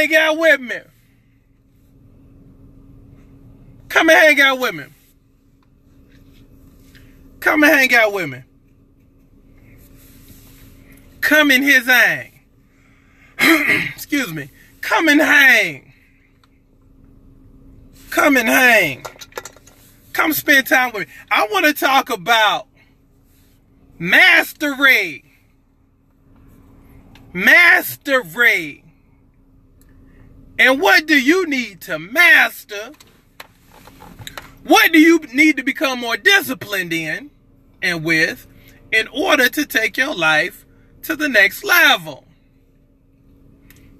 hang out with me. Come and hang out with me. Come and hang out with me. Come in his hang. Excuse me. Come and hang. Come and hang. Come spend time with me. I want to talk about mastery. Mastery. And what do you need to master? What do you need to become more disciplined in and with in order to take your life to the next level?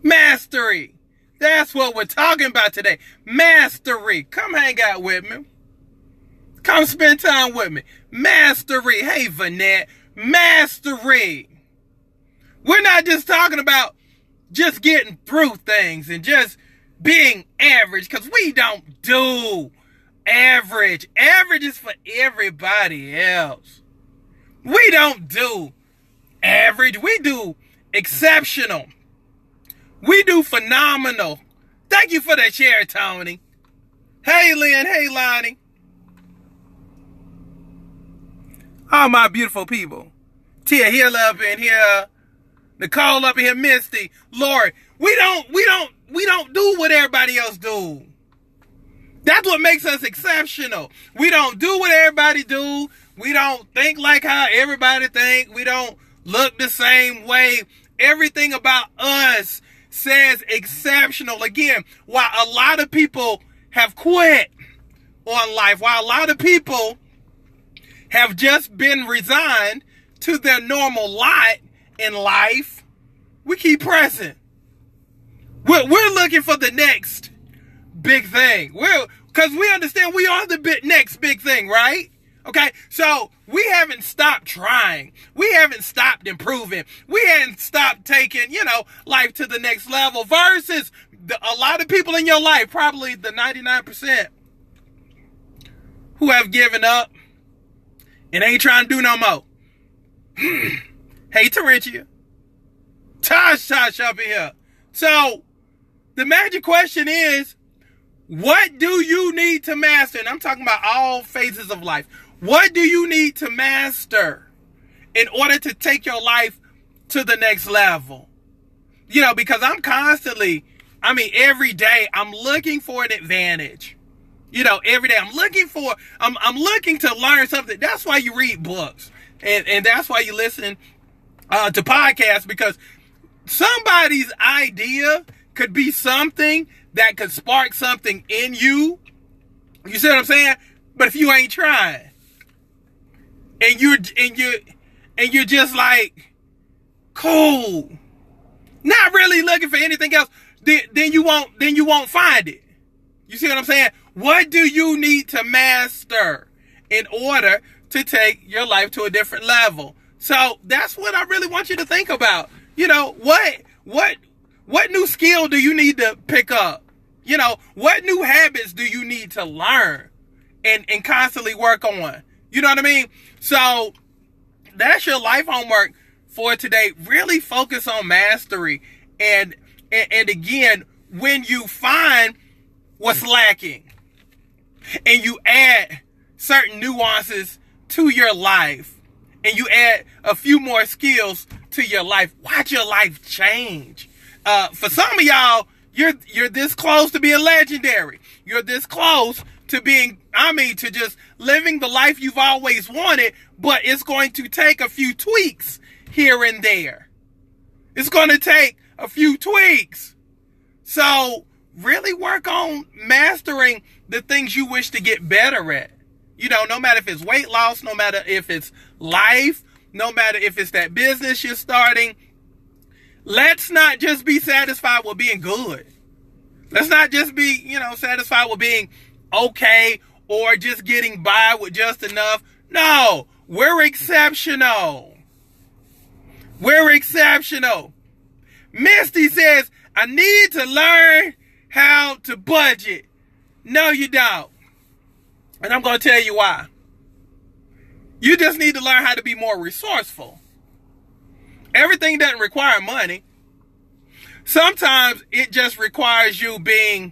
Mastery. That's what we're talking about today. Mastery. Come hang out with me. Come spend time with me. Mastery. Hey, Vanette. Mastery. We're not just talking about just getting through things and just being average, because we don't do average. Average is for everybody else. We don't do average. We do exceptional. We do phenomenal. Thank you for that share, Tony. Hey, Lynn. Hey, Lonnie. All my beautiful people. Tia Hill up in here. Nicole up in here. Misty. Lori. We don't do what everybody else do. That's what makes us exceptional. We don't do what everybody do. We don't think like how everybody think. We don't look the same way. Everything about us says exceptional. Again, while a lot of people have quit on life, while a lot of people have just been resigned to their normal lot in life, we keep pressing. We're looking for the next big thing. Because we understand we are the next big thing, right? Okay, so we haven't stopped trying. We haven't stopped improving. We haven't stopped taking, life to the next level. Versus a lot of people in your life, probably the 99%, who have given up and ain't trying to do no more. Hey, Terentia. Tosh up in here. So, the magic question is, what do you need to master? And I'm talking about all phases of life. What do you need to master in order to take your life to the next level? Because I'm constantly, every day I'm looking for an advantage. Every day I'm looking to learn something. That's why you read books. And that's why you listen to podcasts, because somebody's idea could be something that could spark something in you. You see what I'm saying? But if you ain't trying, and you're just like, cool, not really looking for anything else, then you won't find it. You see what I'm saying? What do you need to master in order to take your life to a different level? So that's what I really want you to think about. What new skill do you need to pick up? What new habits do you need to learn and constantly work on? You know what I mean? So that's your life homework for today. Really focus on mastery. And again, when you find what's lacking and you add certain nuances to your life and you add a few more skills to your life, watch your life change. For some of y'all, you're this close to being legendary. You're this close to being, to just living the life you've always wanted, but it's going to take a few tweaks here and there. It's going to take a few tweaks. So really work on mastering the things you wish to get better at. No matter if it's weight loss, no matter if it's life, no matter if it's that business you're starting. Let's not just be satisfied with being good. Let's not just be, satisfied with being okay or just getting by with just enough. No, we're exceptional. We're exceptional. Misty says, I need to learn how to budget. No, you don't. And I'm going to tell you why. You just need to learn how to be more resourceful. Everything doesn't require money. Sometimes it just requires you being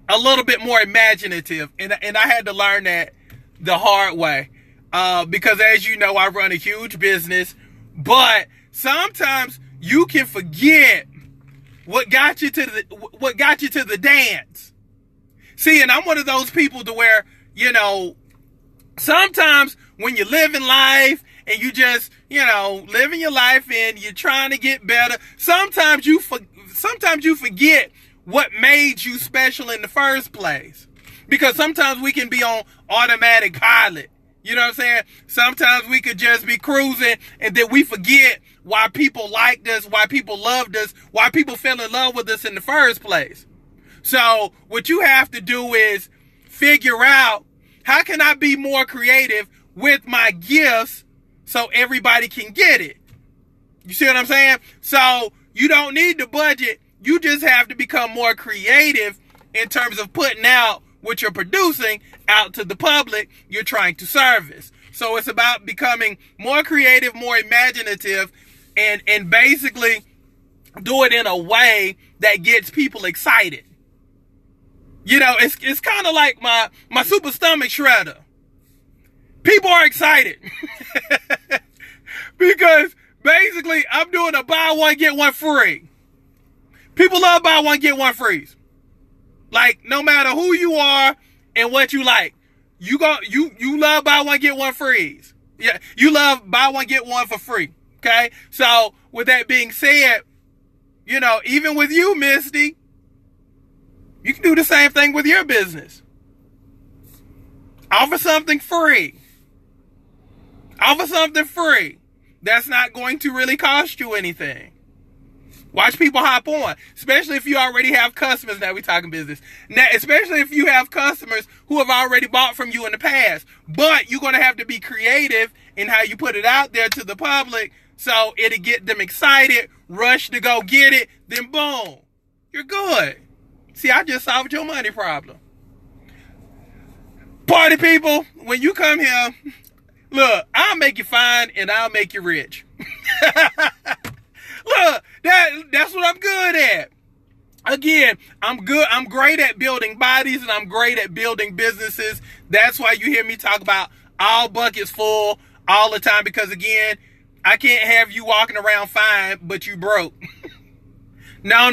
a little bit more imaginative. And I had to learn that the hard way. Because as you know, I run a huge business, but sometimes you can forget what got you to the dance. See, and I'm one of those people to where, sometimes when you're living life and you just, living your life and you're trying to get better, sometimes you forget what made you special in the first place. Because sometimes we can be on automatic pilot. You know what I'm saying? Sometimes we could just be cruising and then we forget why people liked us, why people loved us, why people fell in love with us in the first place. So what you have to do is figure out, how can I be more creative with my gifts so everybody can get it? You see what I'm saying? So you don't need to budget. You just have to become more creative in terms of putting out what you're producing out to the public you're trying to service. So it's about becoming more creative, more imaginative, and basically do it in a way that gets people excited. It's kind of like my super stomach shredder. People are excited because basically I'm doing a buy one get one free. People love buy one get one frees. Like, no matter who you are and what you like, you love buy one get one frees. Yeah, you love buy one get one for free. Okay, so with that being said, even with you, Misty, you can do the same thing with your business. Offer something free. Offer something free that's not going to really cost you anything. Watch people hop on, especially if you already have customers. Now we talking business. Now, especially if you have customers who have already bought from you in the past. But you're going to have to be creative in how you put it out there to the public so it'll get them excited, rush to go get it, then boom, you're good. See, I just solved your money problem. Party people, when you come here, look, I'll make you fine and I'll make you rich. Look, that's what I'm good at. Again, I'm great at building bodies and I'm great at building businesses. That's why you hear me talk about all buckets full all the time, because again, I can't have you walking around fine, but you broke. No.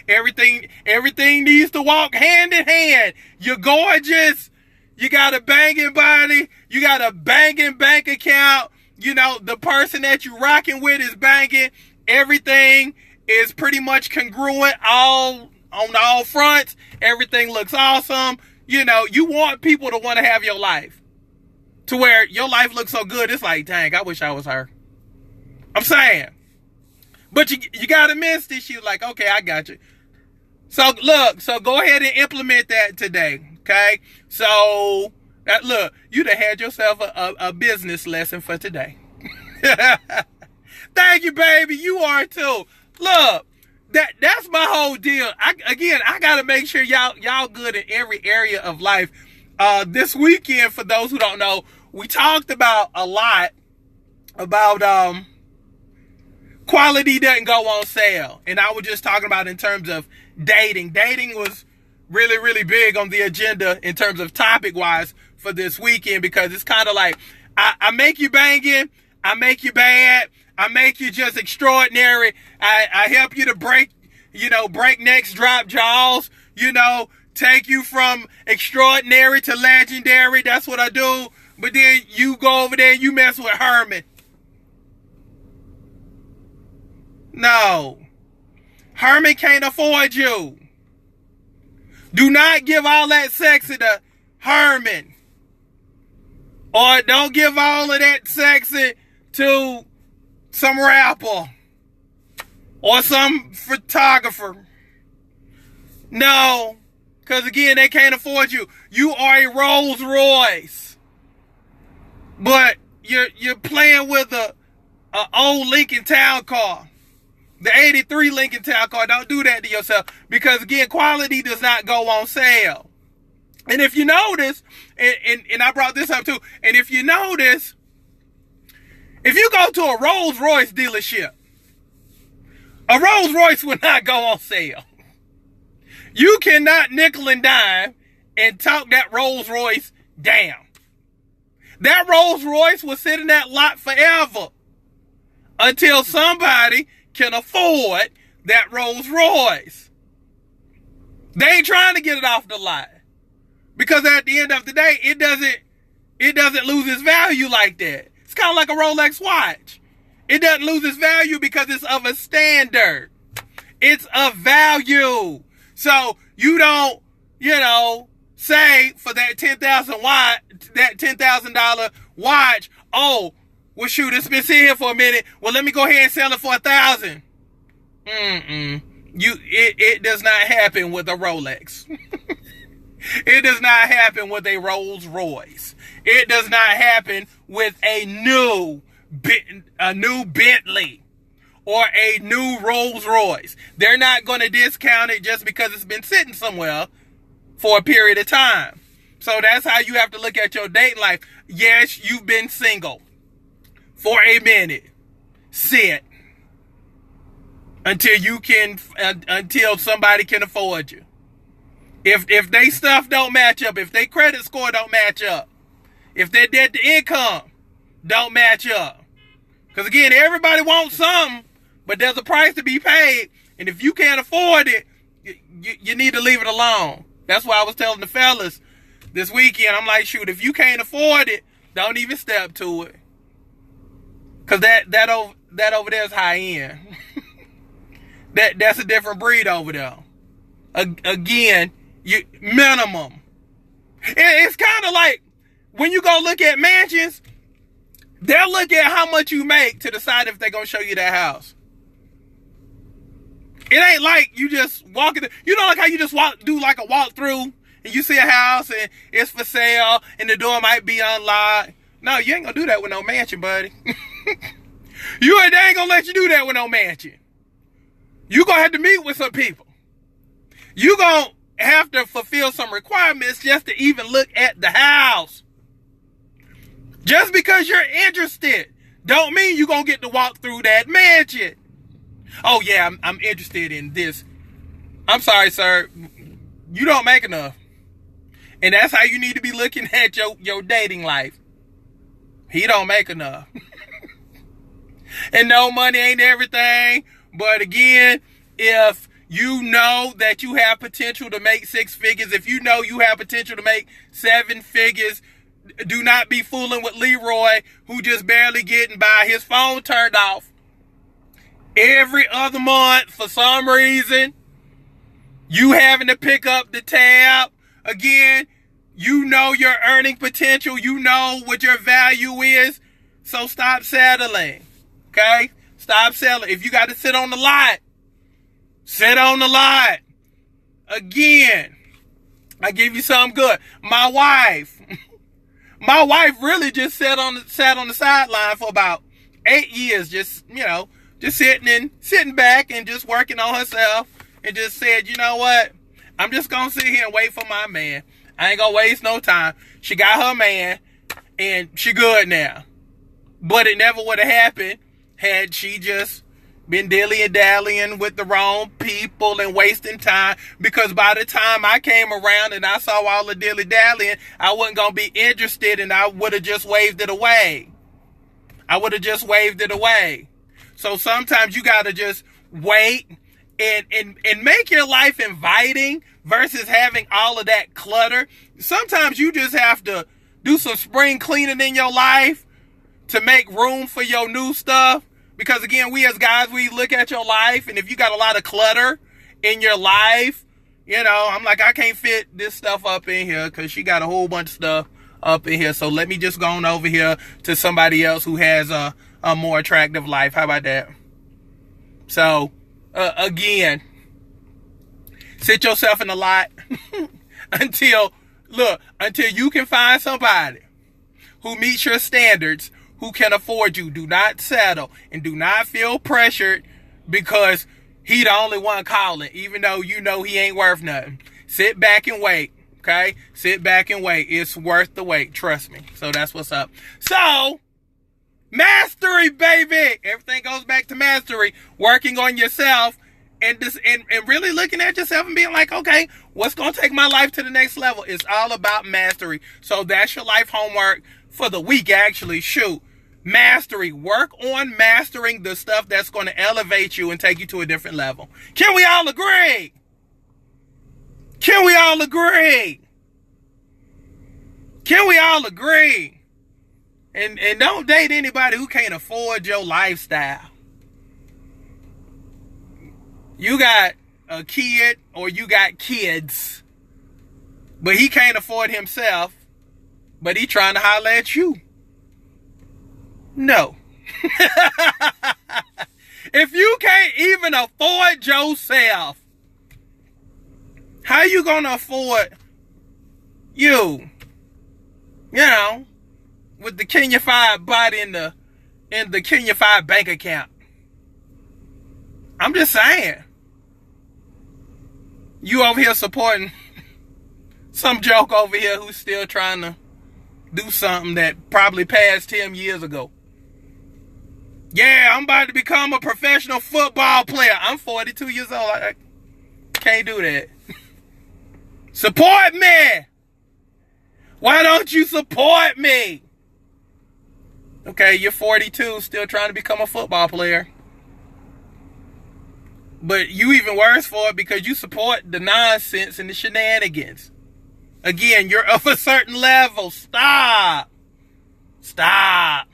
Everything needs to walk hand in hand. You're gorgeous. You got a banging body. You got a banging bank account. The person that you're rocking with is banging. Everything is pretty much congruent on all fronts. Everything looks awesome. You want people to want to have your life. To where your life looks so good, it's like, dang, I wish I was her. I'm saying. But you got a Misty. She's like, okay, I got you. So go ahead and implement that today. Okay? So, look, you done had yourself a business lesson for today. Thank you, baby. You are too. Look, that's my whole deal. I gotta make sure y'all good in every area of life. This weekend, for those who don't know, we talked about a lot about quality doesn't go on sale. And I was just talking about in terms of dating. Dating was really, really big on the agenda in terms of topic-wise for this weekend, because it's kind of like, I make you banging, I make you bad, I make you just extraordinary, I help you to break necks, drop jaws, take you from extraordinary to legendary. That's what I do. But then you go over there and you mess with Herman. No. Herman can't afford you. Do not give all that sexy to Herman. Or don't give all of that sexy to some rapper. Or some photographer. No. Because again, they can't afford you. You are a Rolls Royce. But you're playing with a old Lincoln Town car. The 83 Lincoln Town car. Don't do that to yourself. Because again, quality does not go on sale. And if you notice, and I brought this up too, and if you notice, if you go to a Rolls Royce dealership, A Rolls Royce will not go on sale. You cannot nickel and dime and talk that Rolls Royce down. That Rolls Royce will sit in that lot forever until somebody can afford that Rolls Royce. They ain't trying to get it off the lot, because at the end of the day, it doesn't lose its value like that. It's kind of like a Rolex watch. It doesn't lose its value because it's of a standard. It's of value. So you don't, say for that $10,000 watch, oh, well shoot, it's been sitting here for a minute. Well, let me go ahead and sell it for $1,000. It does not happen with a Rolex. It does not happen with a Rolls Royce. It does not happen with a new Bentley or a new Rolls Royce. They're not going to discount it just because it's been sitting somewhere for a period of time. So that's how you have to look at your dating life. Yes, you've been single for a minute. Sit until somebody can afford you. If they stuff don't match up, if their credit score don't match up, if their debt to income don't match up. Because again, everybody wants something, but there's a price to be paid. And if you can't afford it, you need to leave it alone. That's why I was telling the fellas this weekend, I'm like, shoot, if you can't afford it, don't even step to it. Because that over there is high end. That's a different breed over there. Again, minimum. It's kind of like when you go look at mansions, they'll look at how much you make to decide if they're going to show you that house. It ain't like you just walk in. Like how you just do like a walkthrough and you see a house and it's for sale and the door might be unlocked. No, you ain't going to do that with no mansion, buddy. They ain't going to let you do that with no mansion. You going to have to meet with some people. You going to have to fulfill some requirements just to even look at the house. Just because you're interested don't mean you're going to get to walk through that mansion. Oh yeah, I'm interested in this. I'm sorry, sir. You don't make enough. And that's how you need to be looking at your dating life. He don't make enough. And no, money ain't everything. But again, if you know that you have potential to make 6 figures, if you know you have potential to make 7 figures, do not be fooling with Leroy, who just barely getting by. His phone turned off every other month for some reason. You having to pick up the tab. Again, you know your earning potential. You know what your value is. So stop settling. Okay? Stop settling. If you got to sit on the lot, sit on the lot. Again, I give you something good. My wife really just sat on the sideline for about 8 years, just sitting back and just working on herself, and just said, you know what? I'm just gonna sit here and wait for my man. I ain't gonna waste no time. She got her man, and she good now. But it never would have happened had she just been dilly-dallying with the wrong people and wasting time, because by the time I came around and I saw all the dilly-dallying, I wasn't going to be interested, and I would have just waved it away. So sometimes you got to just wait and make your life inviting versus having all of that clutter. Sometimes you just have to do some spring cleaning in your life to make room for your new stuff. Because again, we as guys, we look at your life, and if you got a lot of clutter in your life, I'm like, I can't fit this stuff up in here because she got a whole bunch of stuff up in here. So let me just go on over here to somebody else who has a more attractive life. How about that? So, again, sit yourself in the lot until you can find somebody who meets your standards, who can afford you. Do not settle, and do not feel pressured because he the only one calling, even though you know he ain't worth nothing. Sit back and wait, okay? Sit back and wait. It's worth the wait, trust me. So that's what's up. So, Mastery, baby. Everything goes back to mastery. Working on yourself and really looking at yourself and being like, okay, what's going to take my life to the next level? It's all about mastery. So that's your life homework for the week, actually. Shoot. Mastery. Work on mastering the stuff that's going to elevate you and take you to a different level. Can we all agree? Can we all agree? Can we all agree? And don't date anybody who can't afford your lifestyle. You got a kid or you got kids, but he can't afford himself, but he trying to holler at you. No. If you can't even afford yourself, how you gonna afford you? You know, with the Kenyafied body in the Kenyafied bank account. I'm just saying. You over here supporting some joke over here who's still trying to do something that probably passed him years ago. Yeah, I'm about to become a professional football player. I'm 42 years old. I can't do that. Support me. Why don't you support me? Okay, you're 42, still trying to become a football player. But you even worse for it because you support the nonsense and the shenanigans. Again, you're of a certain level. Stop. Stop.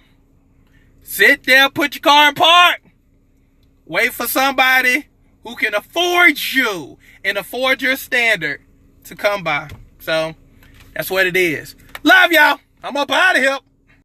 Sit there, put your car in park. Wait for somebody who can afford you and afford your standard to come by. So, that's what it is. Love y'all. I'm up out of here.